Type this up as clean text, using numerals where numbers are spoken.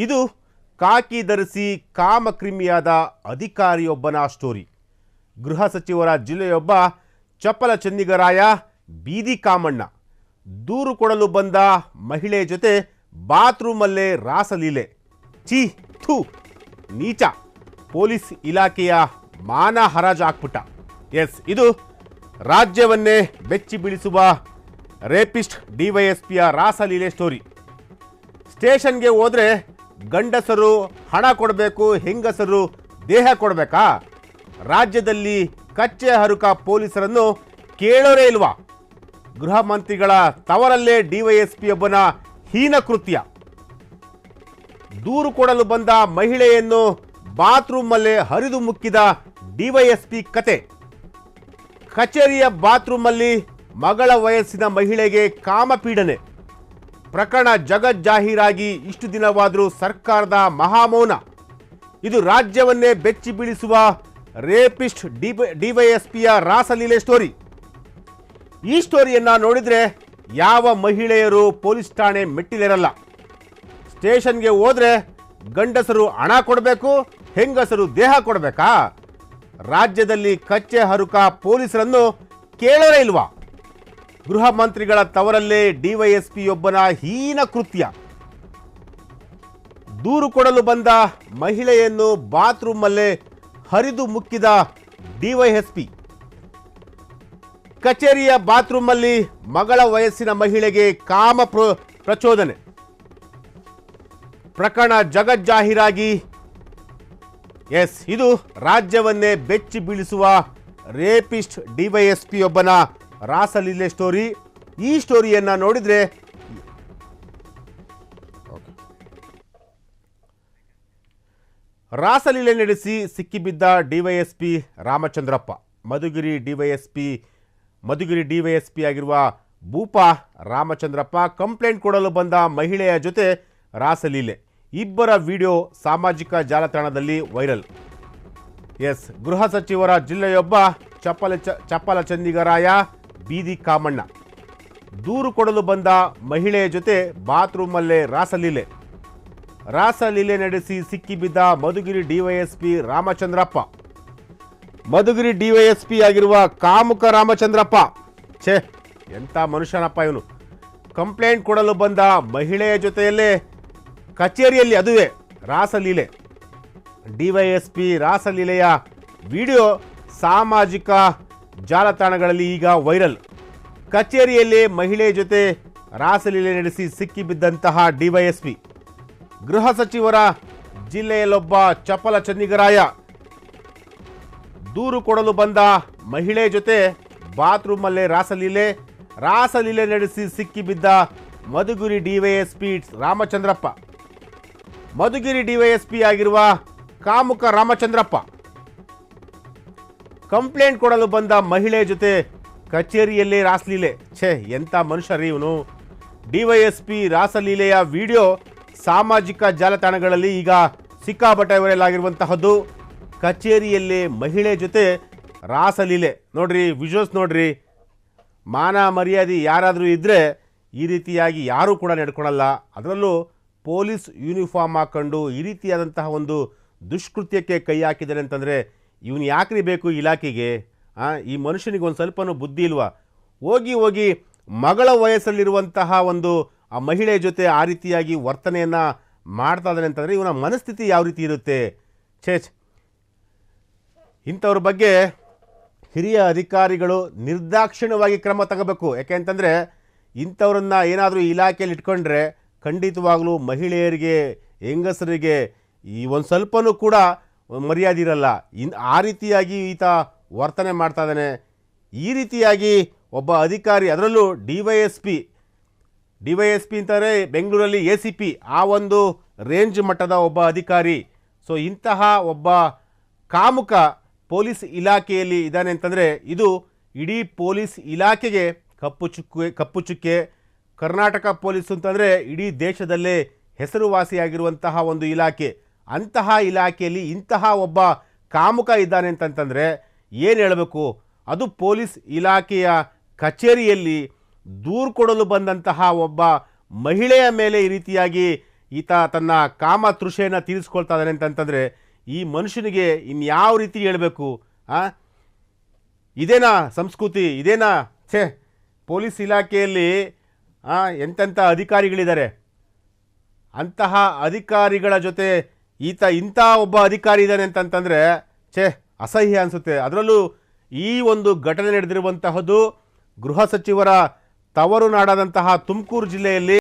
ಇದು ಕಾಕಿ ಧರಿಸಿ ಕಾಮಕ್ರಿಮಿಯಾದ ಅಧಿಕಾರಿಯೊಬ್ಬನ ಸ್ಟೋರಿ. ಗೃಹ ಸಚಿವರ ಜಿಲ್ಲೆಯೊಬ್ಬ ಚಪಲ ಚೆನ್ನಿಗರಾಯ ಬೀದಿ ಕಾಮಣ್ಣ ದೂರು ಕೊಡಲು ಬಂದ ಮಹಿಳೆ ಜೊತೆ ಬಾತ್ರೂಮಲ್ಲೇ ರಾಸಲೀಲೆ. ಛೀ ಥೂ ನೀಚ. ಪೊಲೀಸ್ ಇಲಾಖೆಯ ಮಾನ ಹರಾಜು ಹಾಕ್ಬಿಟ್ಟ. ಎಸ್, ಇದು ರಾಜ್ಯವನ್ನೇ ಬೆಚ್ಚಿ ಬೀಳಿಸುವ ರೇಪಿಸ್ಟ್ ಡಿವೈಎಸ್ಪಿಯ ರಾಸಲೀಲೆ ಸ್ಟೋರಿ. ಸ್ಟೇಷನ್ಗೆ ಹೋದರೆ ಗಂಡಸರು ಹಣ ಕೊಡಬೇಕು, ಹೆಂಗಸರು ದೇಹ ಕೊಡಬೇಕಾ? ರಾಜ್ಯದಲ್ಲಿ ಕಚ್ಚೆ ಹರುಕ ಪೊಲೀಸರನ್ನು ಕೇಳೋರೇ ಇಲ್ವಾ? ಗೃಹ ಮಂತ್ರಿಗಳ ತವರಲ್ಲೇ ಡಿವೈಎಸ್ಪಿಯೊಬ್ಬನ ಹೀನ ಕೃತ್ಯ. ದೂರು ಕೊಡಲು ಬಂದ ಮಹಿಳೆಯನ್ನು ಬಾತ್ರೂಮಲ್ಲೇ ಹರಿದು ಮುಕ್ಕಿದ ಡಿವೈಎಸ್ಪಿ ಕತೆ. ಕಚೇರಿಯ ಬಾತ್ರೂಮಲ್ಲಿ ಮಗಳ ವಯಸ್ಸಿನ ಮಹಿಳೆಗೆ ಕಾಮಪೀಡನೆ. ಪ್ರಕರಣ ಜಗಜ್ಜಾಹೀರಾಗಿ ಇಷ್ಟು ದಿನವಾದರೂ ಸರ್ಕಾರದ ಮಹಾಮೌನ. ಇದು ರಾಜ್ಯವನ್ನೇ ಬೆಚ್ಚಿ ಬೀಳಿಸುವ ರೇಪಿಸ್ಟ್ ಡಿವೈಎಸ್ಪಿಯ ರಾಸಲೀಲೆ ಸ್ಟೋರಿ. ಈ ಸ್ಟೋರಿಯನ್ನು ನೋಡಿದರೆ ಯಾವ ಮಹಿಳೆಯರು ಪೊಲೀಸ್ ಠಾಣೆ ಮೆಟ್ಟಿಲಿರಲ್ಲ. ಸ್ಟೇಷನ್ಗೆ ಹೋದರೆ ಗಂಡಸರು ಹಣ ಕೊಡಬೇಕು, ಹೆಂಗಸರು ದೇಹ ಕೊಡಬೇಕಾ? ರಾಜ್ಯದಲ್ಲಿ ಕಚ್ಚೆ ಹರುಕ ಪೊಲೀಸರನ್ನು ಕೇಳೋರೇ ಇಲ್ವಾ? ಗೃಹ ಮಂತ್ರಿಗಳ ತವರಲ್ಲೇ ಡಿವೈಎಸ್ಪಿಯೊಬ್ಬನ ಹೀನ ಕೃತ್ಯ. ದೂರು ಕೊಡಲು ಬಂದ ಮಹಿಳೆಯನ್ನು ಬಾತ್ರೂಮಲ್ಲೇ ಹರಿದು ಮುಕ್ಕಿದ ಡಿವೈಎಸ್ಪಿ. ಕಚೇರಿಯ ಬಾತ್ರೂಮಲ್ಲಿ ಮಗಳ ವಯಸ್ಸಿನ ಮಹಿಳೆಗೆ ಕಾಮ ಪ್ರಚೋದನೆ. ಪ್ರಕರಣ ಜಗಜ್ಜಾಹೀರಾಗಿ ಇದು ರಾಜ್ಯವನ್ನೇ ಬೆಚ್ಚಿ ಬೀಳಿಸುವ ರೇಪಿಸ್ಟ್ ಡಿವೈಎಸ್ಪಿಯೊಬ್ಬನ ರಾಸಲೀಲೆ ಸ್ಟೋರಿ. ಈ ಸ್ಟೋರಿಯನ್ನು ನೋಡಿದರೆ ರಾಸಲೀಲೆ ನಡೆಸಿ ಸಿಕ್ಕಿಬಿದ್ದ ಡಿವೈಎಸ್ಪಿ ರಾಮಚಂದ್ರಪ್ಪ. ಮಧುಗಿರಿ ಡಿವೈಎಸ್ಪಿ ಆಗಿರುವ ಭೂಪ ರಾಮಚಂದ್ರಪ್ಪ ಕಂಪ್ಲೇಂಟ್ ಕೊಡಲು ಬಂದ ಮಹಿಳೆಯ ಜೊತೆ ರಾಸಲೀಲೆ. ಇಬ್ಬರ ವಿಡಿಯೋ ಸಾಮಾಜಿಕ ಜಾಲತಾಣದಲ್ಲಿ ವೈರಲ್. ಗೃಹ ಸಚಿವರ ಜಿಲ್ಲೆಯೊಬ್ಬ ಚಪಲ ಚೆನ್ನಿಗರಾಯ ಬೀದಿ ಕಾಮಣ್ಣ ದೂರು ಕೊಡಲು ಬಂದ ಮಹಿಳೆಯ ಜೊತೆ ಬಾತ್ರೂಮಲ್ಲೇ ರಾಸಲೀಲೆ ನಡೆಸಿ ಸಿಕ್ಕಿಬಿದ್ದ ಮಧುಗಿರಿ ಡಿವೈಎಸ್ಪಿ ರಾಮಚಂದ್ರಪ್ಪ. ಮಧುಗಿರಿ ಡಿವೈಎಸ್ಪಿ ಆಗಿರುವ ಕಾಮುಕ ರಾಮಚಂದ್ರಪ್ಪ, ಛೇ ಎಂಥ ಮನುಷ್ಯನಪ್ಪ ಇವನು. ಕಂಪ್ಲೇಂಟ್ ಕೊಡಲು ಬಂದ ಮಹಿಳೆಯ ಜೊತೆಯಲ್ಲೇ ಕಚೇರಿಯಲ್ಲಿ, ಅದುವೇ ರಾಸಲೀಲೆ. ಡಿವೈಎಸ್ಪಿ ರಾಸಲೀಲೆಯ ವಿಡಿಯೋ ಸಾಮಾಜಿಕ ಜಾಲತಾಣಗಳಲ್ಲಿ ಈಗ ವೈರಲ್. ಕಚೇರಿಯಲ್ಲಿ ಮಹಿಳೆಯ ಜೊತೆ ರಾಸಲೀಲೆ ನಡೆಸಿ ಸಿಕ್ಕಿಬಿದ್ದಂತಹ ಡಿವೈಎಸ್ಪಿ. ಗೃಹ ಸಚಿವರ ಜಿಲ್ಲೆಯಲ್ಲೊಬ್ಬ ಚಪಲ ಚೆನ್ನಿಗರಾಯ ದೂರು ಕೊಡಲು ಬಂದ ಮಹಿಳೆ ಜೊತೆ ಬಾತ್ರೂಮಲ್ಲೇ ರಾಸಲೀಲೆ ನಡೆಸಿ ಸಿಕ್ಕಿಬಿದ್ದ ಮಧುಗಿರಿ ಡಿವೈಎಸ್ಪಿ ರಾಮಚಂದ್ರಪ್ಪ. ಮಧುಗಿರಿ ಡಿವೈಎಸ್ಪಿ ಆಗಿರುವ ಕಾಮುಕ ರಾಮಚಂದ್ರಪ್ಪ ಕಂಪ್ಲೇಂಟ್ ಕೊಡಲು ಬಂದ ಮಹಿಳೆ ಜೊತೆ ಕಚೇರಿಯಲ್ಲೇ ರಾಸಲೀಲೆ. ಛೇ ಎಂಥ ಮನುಷ್ಯ ರೀ ಇವನು. ಡಿವೈಎಸ್ಪಿ ರಾಸಲೀಲೆಯ ವಿಡಿಯೋ ಸಾಮಾಜಿಕ ಜಾಲತಾಣಗಳಲ್ಲಿ ಈಗ ಸಿಕ್ಕಾಪಟ್ಟೆ ವೈರಲ್ ಆಗಿರುವಂತಹದ್ದು. ಕಚೇರಿಯಲ್ಲೇ ಮಹಿಳೆ ಜೊತೆ ರಾಸಲೀಲೆ ನೋಡ್ರಿ, ವಿಜುವಲ್ಸ್ ನೋಡ್ರಿ. ಮಾನ ಮರ್ಯಾದೆ ಯಾರಾದರೂ ಇದ್ದರೆ ಈ ರೀತಿಯಾಗಿ ಯಾರೂ ಕೂಡ ನಡ್ಕೊಳ್ಳಲ್ಲ. ಅದರಲ್ಲೂ ಪೊಲೀಸ್ ಯೂನಿಫಾರ್ಮ್ ಹಾಕೊಂಡು ಈ ರೀತಿಯಾದಂತಹ ಒಂದು ದುಷ್ಕೃತ್ಯಕ್ಕೆ ಕೈ ಹಾಕಿದ್ದಾರೆ ಅಂತಂದರೆ ಇವನು ಯಾಕ್ರಿ ಬೇಕು ಇಲಾಖೆಗೆ? ಈ ಮನುಷ್ಯನಿಗೆ ಒಂದು ಸ್ವಲ್ಪನೂ ಬುದ್ಧಿ ಇಲ್ವಾ? ಹೋಗಿ ಮಗಳ ವಯಸ್ಸಲ್ಲಿರುವಂತಹ ಒಂದು ಆ ಮಹಿಳೆ ಜೊತೆ ಆ ರೀತಿಯಾಗಿ ವರ್ತನೆಯನ್ನು ಮಾಡ್ತಾ ಇದ್ದಾನೆ ಅಂತಂದರೆ ಇವನ ಮನಸ್ಥಿತಿ ಯಾವ ರೀತಿ ಇರುತ್ತೆ? ಛೇ, ಇಂಥವ್ರ ಬಗ್ಗೆ ಹಿರಿಯ ಅಧಿಕಾರಿಗಳು ನಿರ್ದಾಕ್ಷಿಣ್ಯವಾಗಿ ಕ್ರಮ ತಗೋಬೇಕು. ಯಾಕೆಂತಂದರೆ ಇಂಥವ್ರನ್ನ ಏನಾದರೂ ಇಲಾಖೆಯಲ್ಲಿ ಇಟ್ಕೊಂಡ್ರೆ ಖಂಡಿತವಾಗಲೂ ಮಹಿಳೆಯರಿಗೆ, ಹೆಂಗಸರಿಗೆ ಈ ಒಂದು ಸ್ವಲ್ಪನೂ ಕೂಡ ಮರ್ಯಾದೆ ಇರಲ್ಲ. ಆ ರೀತಿಯಾಗಿ ಈತ ವರ್ತನೆ ಮಾಡ್ತಾ ಇದ್ದಾನೆ. ಈ ರೀತಿಯಾಗಿ ಒಬ್ಬ ಅಧಿಕಾರಿ, ಅದರಲ್ಲೂ ಡಿವೈಎಸ್ಪಿ ಅಂತಾರೆ ಬೆಂಗಳೂರಲ್ಲಿ ACP, ಆ ಒಂದು ರೇಂಜ್ ಮಟ್ಟದ ಒಬ್ಬ ಅಧಿಕಾರಿ. ಸೊ ಇಂತಹ ಒಬ್ಬ ಕಾಮುಕ ಪೊಲೀಸ್ ಇಲಾಖೆಯಲ್ಲಿ ಇದ್ದಾನೆ ಅಂತಂದರೆ ಇದು ಇಡೀ ಪೊಲೀಸ್ ಇಲಾಖೆಗೆ ಕಪ್ಪು ಚುಕ್ಕೆ. ಕರ್ನಾಟಕ ಪೊಲೀಸ್ ಅಂತಂದರೆ ಇಡೀ ದೇಶದಲ್ಲೇ ಹೆಸರುವಾಸಿಯಾಗಿರುವಂತಹ ಒಂದು ಇಲಾಖೆ. ಅಂತಹ ಇಲಾಖೆಯಲ್ಲಿ ಇಂತಹ ಒಬ್ಬ ಕಾಮುಕ ಇದ್ದಾನೆ ಅಂತಂತಂದರೆ ಏನು ಹೇಳಬೇಕು? ಅದು ಪೊಲೀಸ್ ಇಲಾಖೆಯ ಕಚೇರಿಯಲ್ಲಿ ದೂರು ಕೊಡಲು ಬಂದಂತಹ ಒಬ್ಬ ಮಹಿಳೆಯ ಮೇಲೆ ಈ ರೀತಿಯಾಗಿ ಈತ ತನ್ನ ಕಾಮ ತೃಷೆಯನ್ನು ತೀರಿಸ್ಕೊಳ್ತಾ ಇದ್ದಾನೆ ಅಂತಂತಂದರೆ ಈ ಮನುಷ್ಯನಿಗೆ ಇನ್ಯಾವ ರೀತಿ ಹೇಳಬೇಕು? ಇದೇನಾ ಸಂಸ್ಕೃತಿ? ಇದೇನಾ ಪೊಲೀಸ್ ಇಲಾಖೆಯಲ್ಲಿ ಎಂತೆಂಥ ಅಧಿಕಾರಿಗಳಿದ್ದಾರೆ, ಅಂತಹ ಅಧಿಕಾರಿಗಳ ಜೊತೆ ಇಂಥ ಒಬ್ಬ ಅಧಿಕಾರಿ ಇದ್ದಾನೆ ಅಂತಂತಂದರೆ ಅಸಹ್ಯ ಅನಿಸುತ್ತೆ. ಅದರಲ್ಲೂ ಈ ಒಂದು ಘಟನೆ ನಡೆದಿರುವಂತಹದ್ದು ಗೃಹ ಸಚಿವರ ತವರು ನಾಡಾದಂತಹ ತುಮಕೂರು ಜಿಲ್ಲೆಯಲ್ಲಿ